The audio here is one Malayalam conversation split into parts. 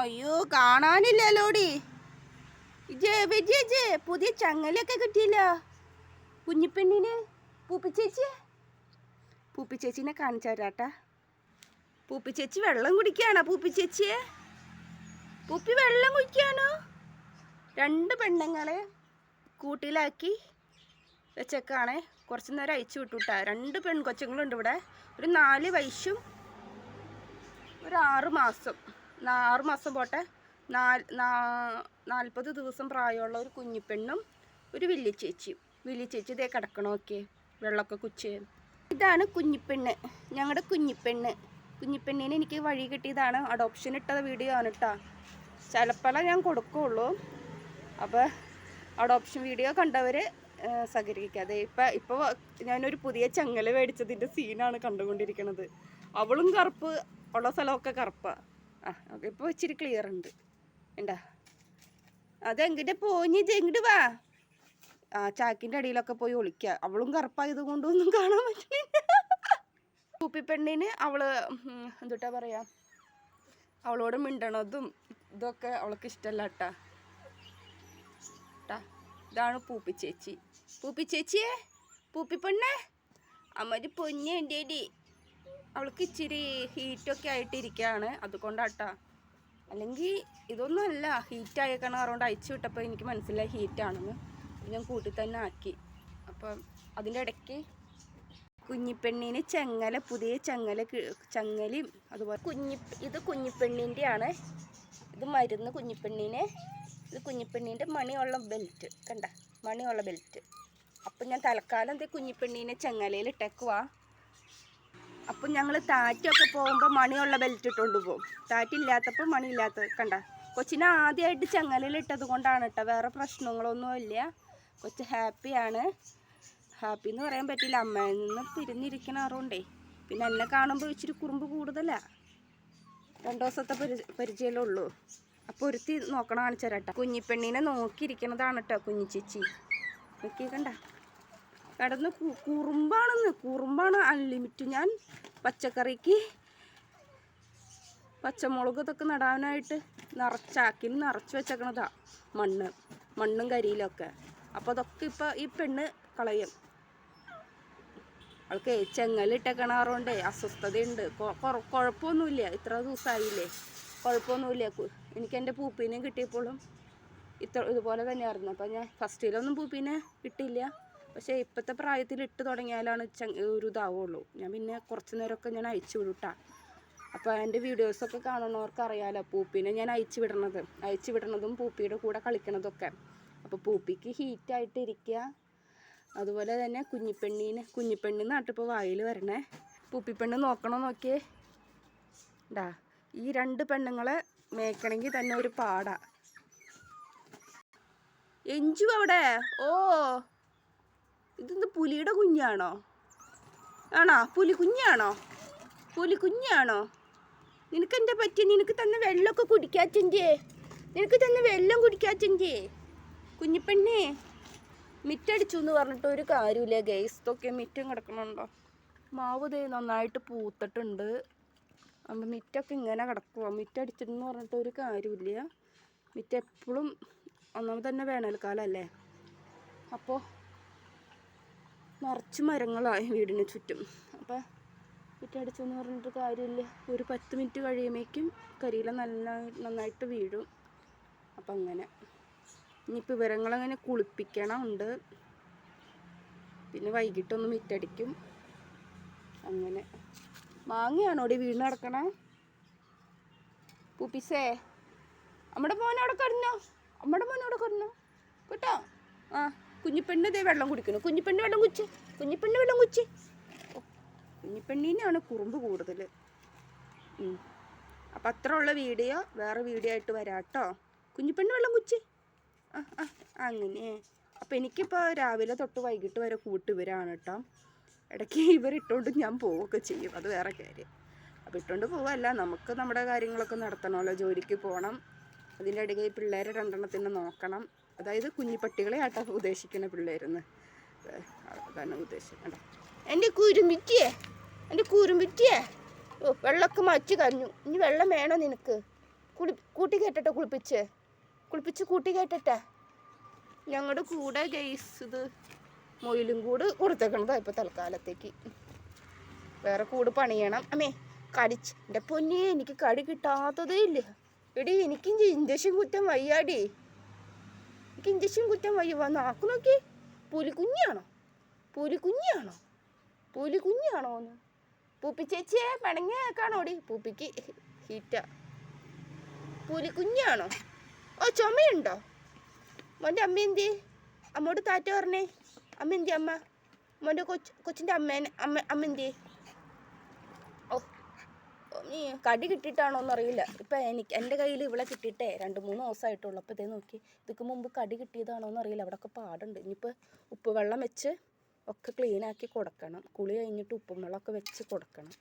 അയ്യോ കാണാനില്ലല്ലോടി. പുതിയ ചങ്ങലൊക്കെ കിട്ടിയില്ല കുഞ്ഞിപ്പെണ്ണിന്. പൂപ്പിച്ചേച്ചിനെ കാണിച്ചു തരാട്ടാ. പൂപ്പിച്ചേച്ചി വെള്ളം കുടിക്കാണോ? പൂപ്പിച്ചേച്ചിയെ പൂപ്പി വെള്ളം കുടിക്കാനോ? 2 പെണ്ണുങ്ങളെ കൂട്ടിലാക്കി വെച്ചേക്കാണേ. കുറച്ച് നേരം അയച്ചു വിട്ടുട്ടാ. 2 പെൺകൊച്ചുങ്ങളുണ്ട് ഇവിടെ. ഒരു 4 വയസ്സും ഒരു 6 മാസം. 6 മാസം പോട്ടെ, 40 ദിവസം പ്രായമുള്ള ഒരു കുഞ്ഞിപ്പെണ്ണും ഒരു വില്ലിച്ചേച്ചി ഇതേ കിടക്കണം. ഓക്കെ, വെള്ളമൊക്കെ കുച്ച്. ഇതാണ് കുഞ്ഞിപ്പെണ്ണ്, ഞങ്ങളുടെ കുഞ്ഞിപ്പെണ്ണിനെ എനിക്ക് വഴി കിട്ടിയതാണ്. അഡോപ്ഷൻ ഇട്ട വീഡിയോ ആണ് കേട്ടോ. ചിലപ്പോഴേ ഞാൻ കൊടുക്കുകയുള്ളൂ. അപ്പോൾ അഡോപ്ഷൻ വീഡിയോ കണ്ടവർ സഹകരിക്കാതെ. ഇപ്പോൾ ഞാനൊരു പുതിയ ചങ്ങല മേടിച്ചതിൻ്റെ സീനാണ് കണ്ടുകൊണ്ടിരിക്കുന്നത്. അവളും കറുപ്പ്, ഉള്ള സ്ഥലമൊക്കെ കറുപ്പാണ്. ഓക്കെ, ഇപ്പോൾ ഇച്ചിരി ക്ലിയർ ഉണ്ട്. എന്താ അതെങ്കിട്ട് പോഞ്ഞ് എങ്ങോട്ട് വാ. ചാക്കിൻ്റെ അടിയിലൊക്കെ പോയി ഒളിക്കുക. അവളും കറുപ്പായത് കൊണ്ടൊന്നും കാണാൻ പറ്റുന്നില്ല. പൂപ്പിപ്പെണ്ണിന് അവള് എന്തുട്ടാ പറയാ, അവളോട് മിണ്ടണതും ഇതൊക്കെ അവൾക്ക് ഇഷ്ടമല്ല കേട്ടാ. ഇതാണ് പൂപ്പിച്ചേച്ചിയെ പൂപ്പിപ്പെണ്ണേ, അമ്മ പൊന്നെ എൻ്റെ. അവൾക്ക് ഇച്ചിരി ഹീറ്റൊക്കെ ആയിട്ടിരിക്കുകയാണ്, അതുകൊണ്ടാട്ടാ. അല്ലെങ്കിൽ ഇതൊന്നും അല്ല, ഹീറ്റായേക്കണ അതുകൊണ്ട് അയച്ചു വിട്ടപ്പോൾ എനിക്ക് മനസ്സിലായി ഹീറ്റാണെന്ന്. ഞാൻ കൂട്ടി തന്നെ ആക്കി. അപ്പം അതിൻ്റെ ഇടയ്ക്ക് കുഞ്ഞിപ്പെണ്ണിന് പുതിയ ചങ്ങലയും അതുപോലെ ഇത് കുഞ്ഞിപ്പെണ്ണിൻ്റെ ആണ്. ഇത് മരുന്ന് കുഞ്ഞിപ്പെണ്ണിന്. ഇത് കുഞ്ഞിപ്പെണ്ണിൻ്റെ മണിയുള്ള ബെൽറ്റ്, കണ്ട മണിയുള്ള ബെൽറ്റ്. അപ്പം ഞാൻ തൽക്കാലം ഇത് കുഞ്ഞിപ്പെണ്ണിനെ ചങ്ങലയിൽ ഇട്ടേക്കുവാ. അപ്പം ഞങ്ങൾ താറ്റൊക്കെ പോകുമ്പോൾ മണിയുള്ള ബെൽറ്റ് ഇട്ടുകൊണ്ട് പോകും. താറ്റില്ലാത്തപ്പോൾ മണിയില്ലാത്തത് കണ്ട. കൊച്ചിനെ ആദ്യമായിട്ട് ചങ്ങലയിൽ ഇട്ടത് കൊണ്ടാണ് കേട്ടോ, വേറെ പ്രശ്നങ്ങളൊന്നുമില്ല. കൊച്ച് ഹാപ്പിയാണ്. ഹാപ്പി എന്ന് പറയാൻ പറ്റില്ല, അമ്മയിൽ നിന്ന് പിരിഞ്ഞിരിക്കണാറുണ്ടേ. പിന്നെ എന്നെ കാണുമ്പോൾ ഇച്ചിരി കുറുമ്പ് കൂടുതലാണ്. 2 ദിവസത്തെ പരിചയമല്ലേ ഉള്ളൂ. അപ്പോൾ ഒരുത്തി നോക്കണം കാണിച്ചു തരാട്ടോ. കുഞ്ഞിപ്പെണ്ണിനെ നോക്കിയിരിക്കണതാണ് കേട്ടോ കുഞ്ഞിച്ചേച്ചി. നോക്കിയേക്കണ്ട, കിടന്ന് കുറുമ്പാണ് അൺലിമിറ്റ്. ഞാൻ പച്ചക്കറിക്ക് പച്ചമുളക് ഇതൊക്കെ നടാനായിട്ട് ചാക്കിൽ നിറച്ച് വെച്ചേക്കണതാ മണ്ണും കരിയിലൊക്കെ. അപ്പോൾ അതൊക്കെ ഇപ്പോൾ ഈ പെണ്ണ് കളയും. അവൾക്ക് ചെങ്ങലിട്ടേക്കണാറുകൊണ്ടേ അസ്വസ്ഥതയുണ്ട്. കുഴപ്പമൊന്നുമില്ല, ഇത്ര ദിവസമായില്ലേ, കുഴപ്പമൊന്നുമില്ല. എനിക്ക് എൻ്റെ പൂപ്പീനെയും കിട്ടിയപ്പോഴും ഇതുപോലെ തന്നെയായിരുന്നു. അപ്പോൾ ഞാൻ ഫസ്റ്റിലൊന്നും പൂപ്പീനെ കിട്ടിയില്ല. പക്ഷേ ഇപ്പോഴത്തെ പ്രായത്തിൽ ഇട്ട് തുടങ്ങിയാലാണ് ഒരു ഇതാവുള്ളൂ. ഞാൻ പിന്നെ കുറച്ച് നേരമൊക്കെ ഞാൻ അയച്ചു വിടൂട്ടാ. അപ്പോൾ എൻ്റെ വീഡിയോസൊക്കെ കാണുന്നവർക്ക് അറിയാമല്ലോ പൂപ്പീനെ ഞാൻ അയച്ചു വിടണതും പൂപ്പിയുടെ കൂടെ കളിക്കണതൊക്കെ. അപ്പോൾ പൂപ്പിക്ക് ഹീറ്റായിട്ട് ഇരിക്കുക. അതുപോലെ തന്നെ കുഞ്ഞിപ്പെണ്ണിന്ന് നാട്ടിപ്പോൾ വായിൽ വരണേ. പൂപ്പിപ്പെണ്ണ് നോക്കിയേ ഉണ്ടാ. ഈ 2 പെണ്ണുങ്ങളെ മേയ്ക്കണമെങ്കിൽ തന്നെ ഒരു പാടാ. എഞ്ചു അവിടെ. ഓ, ഇതെന്ത് പുലിയുടെ കുഞ്ഞാണോ? പുലിക്കുഞ്ഞാണോ? നിനക്കെന്താ പറ്റി? നിനക്ക് തന്നെ വെള്ളമൊക്കെ കുടിക്കാച്ചെൻ്റെ. വെള്ളം കുടിക്കാച്ചെൻ്റെ കുഞ്ഞിപ്പെണ്ണേ. മിറ്റടിച്ചു എന്ന് പറഞ്ഞിട്ട് ഒരു കാര്യമില്ല ഗൈസ്. ഇതൊക്കെ മിറ്റം കിടക്കണുണ്ടോ? മാവ് ദേ നന്നായിട്ട് പൂത്തിട്ടുണ്ട്. അപ്പം മിറ്റൊക്കെ ഇങ്ങനെ കിടക്കുക. മിറ്റടിച്ചിട്ടെന്ന് പറഞ്ഞിട്ട് ഒരു കാര്യമില്ല. മിറ്റം എപ്പോഴും ഒന്നാമത് തന്നെ വേനൽക്കാലമല്ലേ, അപ്പോൾ നിറച്ച് മരങ്ങളായി വീടിന് ചുറ്റും. അപ്പോൾ മിറ്റടിച്ചെന്ന് പറഞ്ഞിട്ട് കാര്യമില്ല. ഒരു 10 മിനിറ്റ് കഴിയുമ്പോഴേക്കും കരിയില നന്നായിട്ട് വീഴും. അപ്പം അങ്ങനെ ഇനിയിപ്പോൾ ഇവരങ്ങളങ്ങനെ കുളിപ്പിക്കണമുണ്ട്. പിന്നെ വൈകിട്ടൊന്ന് മിറ്റടിക്കും. അങ്ങനെ മാങ്ങയാണോടി വീണ് കിടക്കണേ? പൂപ്പിസേ, നമ്മുടെ മോനോടെ കടന്നോ കേട്ടോ. കുഞ്ഞിപ്പെണ്ണ് ഇതേ വെള്ളം കുടിക്കണം. കുഞ്ഞിപ്പെണ്ണ് വെള്ളം കുടിച്ച്. കുഞ്ഞിപ്പെണ്ണിനാണ് കുറുമ്പ് കൂടുതൽ. അപ്പം അത്ര ഉള്ള വീഡിയോ വേറെ വീഡിയോ ആയിട്ട് വരാം കേട്ടോ. കുഞ്ഞിപ്പെണ്ണ് വെള്ളം കുടിച്ച്. അങ്ങനെ. അപ്പം എനിക്കിപ്പോൾ രാവിലെ തൊട്ട് വൈകിട്ട് വരെ കൂട്ടുവരാണ് കേട്ടോ. ഇടയ്ക്ക് ഇവരിട്ടുകൊണ്ട് ഞാൻ പോവുകയൊക്കെ ചെയ്യും, അത് വേറെ കാര്യം. അപ്പോൾ ഇട്ടുകൊണ്ട് പോവല്ല, നമുക്ക് നമ്മുടെ കാര്യങ്ങളൊക്കെ നടത്തണമല്ലോ. ജോലിക്ക് പോകണം, അതിൻ്റെ ഇടയ്ക്ക് പിള്ളേരെ 2 എണ്ണത്തിനെ നോക്കണം. അതായത് കുഞ്ഞിപ്പട്ടികളെ ആട്ടാ ഉദ്ദേശിക്കുന്ന പിള്ളേരെന്ന്, അതാണ് ഉദ്ദേശം. കേട്ടോ എൻ്റെ കുരുമ്പിറ്റിയെ. ഓ, വെള്ളമൊക്കെ മാറ്റി കഴിഞ്ഞു. ഇനി വെള്ളം വേണോ നിനക്ക്? കൂട്ടി കേട്ടട്ടെ, കുളിപ്പിച്ച് കൂട്ടി കേട്ടട്ടെ. ഞങ്ങളുടെ കൂടെ ഗൈസ് ഇത് മൊയിലും കൂട് കൊടുത്തേക്കണതാ ഇപ്പോൾ തൽക്കാലത്തേക്ക്. വേറെ കൂട് പണിയണം. അമ്മേ കടിച്ച് എൻ്റെ പൊന്നേ, എനിക്ക് കടി കിട്ടാത്തതേ ഇല്ല. എടി എനിക്ക് ഇഞ്ചക്ഷൻ കുറ്റം വയ്യാടി, എനിക്ക് ഇഞ്ചക്ഷൻ കുറ്റം വയ്യ. നാക്ക് നോക്കി, പുലിക്കുഞ്ഞാണോ എന്ന്. പൂപ്പി ചേച്ചിയെ പിണങ്ങിയാണോടി? പൂപ്പിക്ക് ഹീറ്റാ. പുലിക്കുഞ്ഞാണോ? ഓ ചുമയുണ്ടോ? മോൻ്റെ അമ്മ എന്തി? അമ്മോട് താറ്റ പറഞ്ഞേ. അമ്മ എന്തി? അമ്മ മോൻ്റെ കൊച്ചിൻ്റെ അമ്മ എന്തി? ഓ നീ കടി കിട്ടിയിട്ടാണോന്ന് അറിയില്ല. ഇപ്പം എൻ്റെ കയ്യിൽ ഇവളെ കിട്ടിയിട്ടേ 2-3 ദിവസമായിട്ടുള്ളൂ. അപ്പോൾ ഇതേ നോക്കി, ഇതിക്ക് മുമ്പ് കടി കിട്ടിയതാണോന്ന് അറിയില്ല. അവിടെയൊക്കെ പാടുണ്ട്. ഇനിയിപ്പോൾ ഉപ്പ് വെള്ളം വെച്ച് ഒക്കെ ക്ലീനാക്കി കൊടുക്കണം. കുളി കഴിഞ്ഞിട്ട് ഉപ്പും വെള്ളമൊക്കെ വെച്ച് കൊടുക്കണം.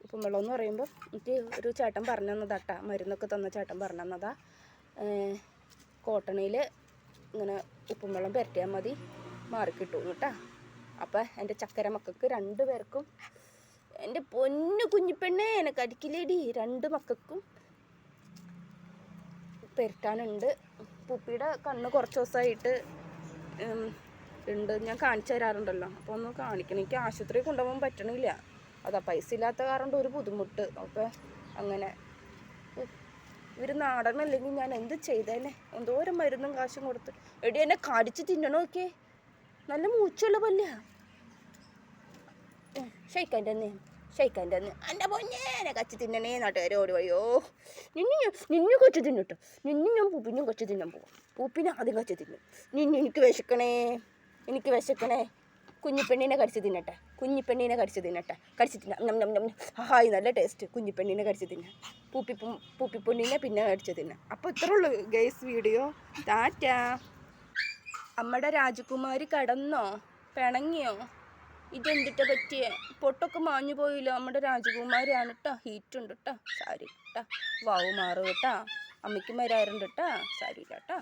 ഉപ്പും വെള്ളം എന്ന് പറയുമ്പോൾ എനിക്ക് ഒരു ചേട്ടൻ പറഞ്ഞു തന്നതാട്ടാ, മരുന്നൊക്കെ തന്ന ചേട്ടൻ പറഞ്ഞു തന്നതാ. കോട്ടണിയിൽ ഇങ്ങനെ ഉപ്പും വെള്ളം പുരട്ടിയാൽ മതി, മാറിക്കിട്ടും കേട്ടാ. അപ്പം എൻ്റെ ചക്കര മക്കൾക്ക് 2 പേർക്കും, എൻ്റെ പൊന്നു കുഞ്ഞിപ്പെണ്ണേ എന്നെ കടിക്കില്ലേടി, 2 മക്കൾക്കും പുരട്ടാനുണ്ട്. പൂപ്പിയുടെ കണ്ണ് കുറച്ച് ദിവസമായിട്ട് ഉണ്ട്, ഞാൻ കാണിച്ചു തരാറുണ്ടല്ലോ. അപ്പോൾ ഒന്ന് കാണിക്കണം. എനിക്ക് ആശുപത്രിയിൽ കൊണ്ടുപോകാൻ പറ്റണില്ല, അതാ പൈസ ഇല്ലാത്ത കാരണം ഒരു ബുദ്ധിമുട്ട്. അപ്പോൾ അങ്ങനെ ഇവർ നാടനല്ലെങ്കിൽ ഞാൻ എന്ത് ചെയ്തേനെ? എന്തോരം മരുന്നും കാശും കൊടുത്ത്. എടി എന്നെ കടിച്ച് തിന്നണമൊക്കെ, നല്ല മൂച്ചുള്ള പല്ല. ഷെയ്ക്കാൻ്റെ അന്ന് എൻ്റെ പൊന്നേനെ കച്ച് തിന്നണേ നാട്ടുകാരെ ഓടി വയ്യോ. നിന്നെ കൊച്ചു തിന്നിട്ടോ, ഞാൻ പൂപ്പിനും കൊച്ചു തിന്നാൻ പോവാം. പൂപ്പിനെ ആദ്യം കച്ച് തിന്നും. എനിക്ക് വിശക്കണേ. കുഞ്ഞിപ്പെണ്ണീനെ കടിച്ച് തിന്നട്ടെ, കടിച്ച് തിന്നാം. ഹായ് നല്ല ടേസ്റ്റ്. കുഞ്ഞിപ്പെണ്ണീനെ കടിച്ച് തിന്നാം, പൂപ്പിപ്പൊണ്ണീനെ പിന്നെ കടിച്ച് തിന്നാം. അപ്പോൾ ഇത്രേ ഉള്ളൂ ഗൈസ് വീഡിയോ. ടാറ്റാ. അമ്മയുടെ രാജകുമാരി കടന്നോ? പിണങ്ങിയോ? ഇതെന്തിട്ട പറ്റിയേ? പൊട്ടൊക്കെ മാഞ്ഞു പോയില്ലോ. നമ്മുടെ രാജകുമാരിയാണ് കേട്ടോ. ഹീറ്റുണ്ട് കേട്ടോ. സാരി കേട്ടോ. വാവ് മാറും കേട്ടോ. അമ്മയ്ക്കും വരാറുണ്ട് കേട്ടോ. സാരി കേട്ടോ.